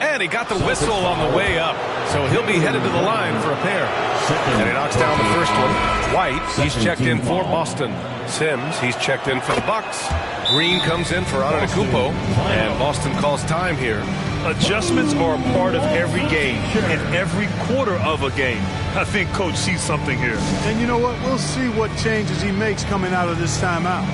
And he got the whistle on the way up, so he'll be headed to the line for a pair. And he knocks down the first one. White, he's checked in for Boston. Sims, he's checked in for the Bucks. Green comes in for Antetokounmpo, and Boston calls time here. Adjustments are a part of every game and every quarter of a game. I think Coach sees something here. And you know what? We'll see what changes he makes coming out of this timeout.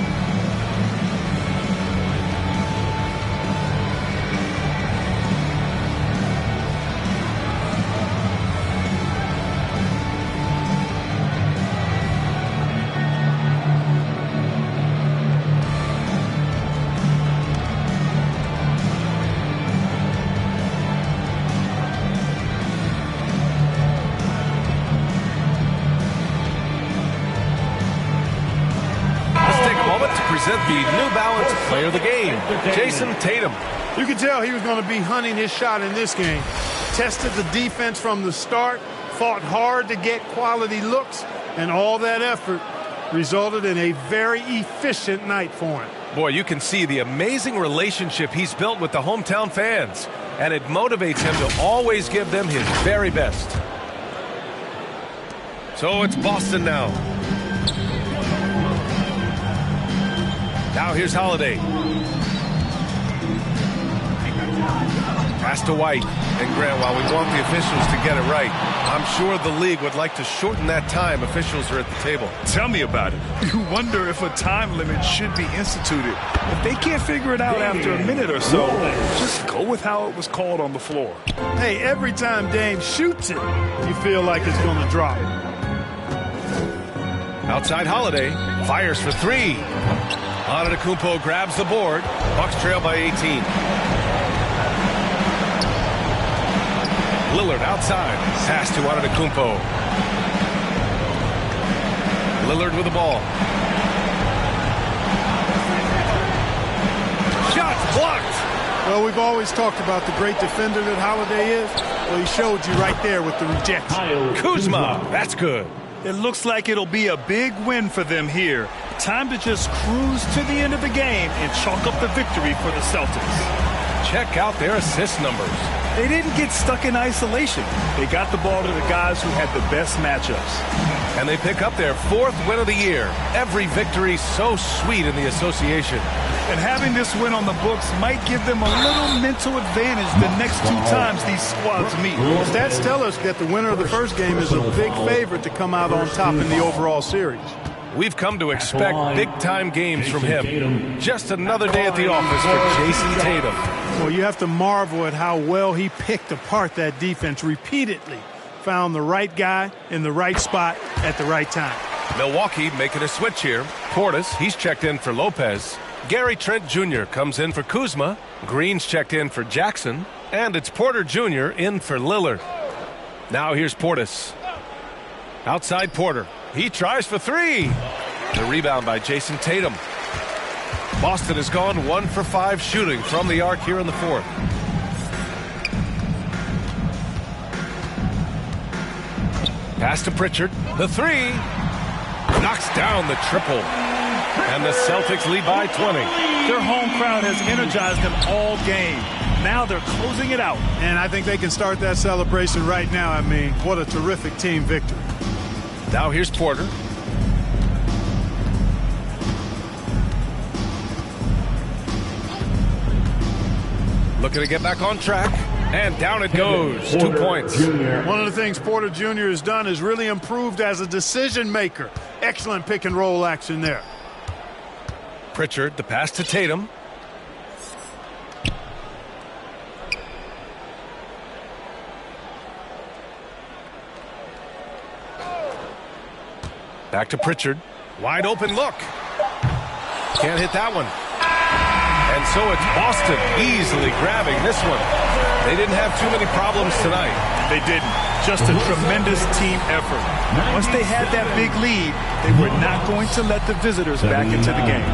Present the New Balance Player of the Game, Jason Tatum. You could tell he was going to be hunting his shot in this game. Tested the defense from the start, fought hard to get quality looks, and all that effort resulted in a very efficient night for him. Boy, you can see the amazing relationship he's built with the hometown fans, and it motivates him to always give them his very best. So it's Boston now. Now here's Holiday. Pass to White. And Grant, while we want the officials to get it right, I'm sure the league would like to shorten that time officials are at the table. Tell me about it. You wonder if a time limit should be instituted. If they can't figure it out after a minute or so, just go with how it was called on the floor. Hey, every time Dame shoots it, you feel like it's going to drop. Outside Holiday, fires for three. Antetokounmpo grabs the board. Bucks trail by 18. Lillard outside. Pass to Antetokounmpo. Lillard with the ball. Shots blocked. Well, we've always talked about the great defender that Holiday is. Well, he showed you right there with the rejection. Kuzma, that's good. It looks like it'll be a big win for them here. Time to just cruise to the end of the game and chalk up the victory for the Celtics. Check out their assist numbers. They didn't get stuck in isolation. They got the ball to the guys who had the best matchups. And they pick up their 4th win of the year. Every victory so sweet in the association. And having this win on the books might give them a little mental advantage the next 2 times these squads meet. Well, stats tell us that the winner of the first game is a big favorite to come out on top in the overall series. We've come to expect big-time games from him. Just another day at the office for Jason Tatum. Well, you have to marvel at how well he picked apart that defense repeatedly. Found the right guy in the right spot at the right time. Milwaukee making a switch here. Portis, he's checked in for Lopez. Gary Trent Jr. comes in for Kuzma. Green's checked in for Jackson. And it's Porter Jr. in for Lillard. Now here's Portis. Outside Porter. He tries for 3. The rebound by Jason Tatum. Boston has gone 1 for 5 shooting from the arc here in the 4th. Pass to Pritchard. The 3. Knocks down the triple. And the Celtics lead by 20. Their home crowd has energized them all game. Now they're closing it out. And I think they can start that celebration right now. I mean, what a terrific team victory. Now here's Porter. Looking to get back on track. And down it goes. 2 points. One of the things Porter Jr. has done is really improved as a decision maker. Excellent pick and roll action there. Pritchard, the pass to Tatum. Back to Pritchard. Wide open look. Can't hit that one. And so it's Boston easily grabbing this one. They didn't have too many problems tonight. They didn't. Just a tremendous team effort. Once they had that big lead, they were not going to let the visitors back into the game.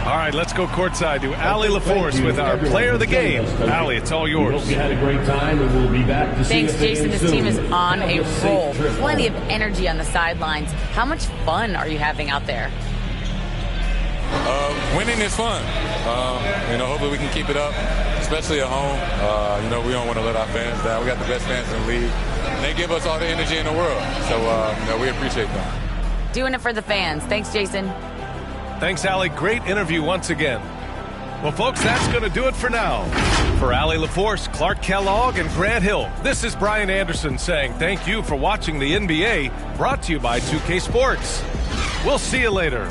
All right, let's go courtside to Allie LaForce with our player of the game. Allie, it's all yours. We had a great time, and we'll be back to see Thanks, Jason. This team is on a roll. Plenty of energy on the sidelines. How much fun are you having out there? Winning is fun. Hopefully we can keep it up, especially at home. We don't want to let our fans down. We got the best fans in the league. And they give us all the energy in the world. So, we appreciate that. Doing it for the fans. Thanks, Jason. Thanks, Allie. Great interview once again. Well, folks, that's going to do it for now. For Allie LaForce, Clark Kellogg, and Grant Hill, this is Brian Anderson saying thank you for watching the NBA, brought to you by 2K Sports. We'll see you later.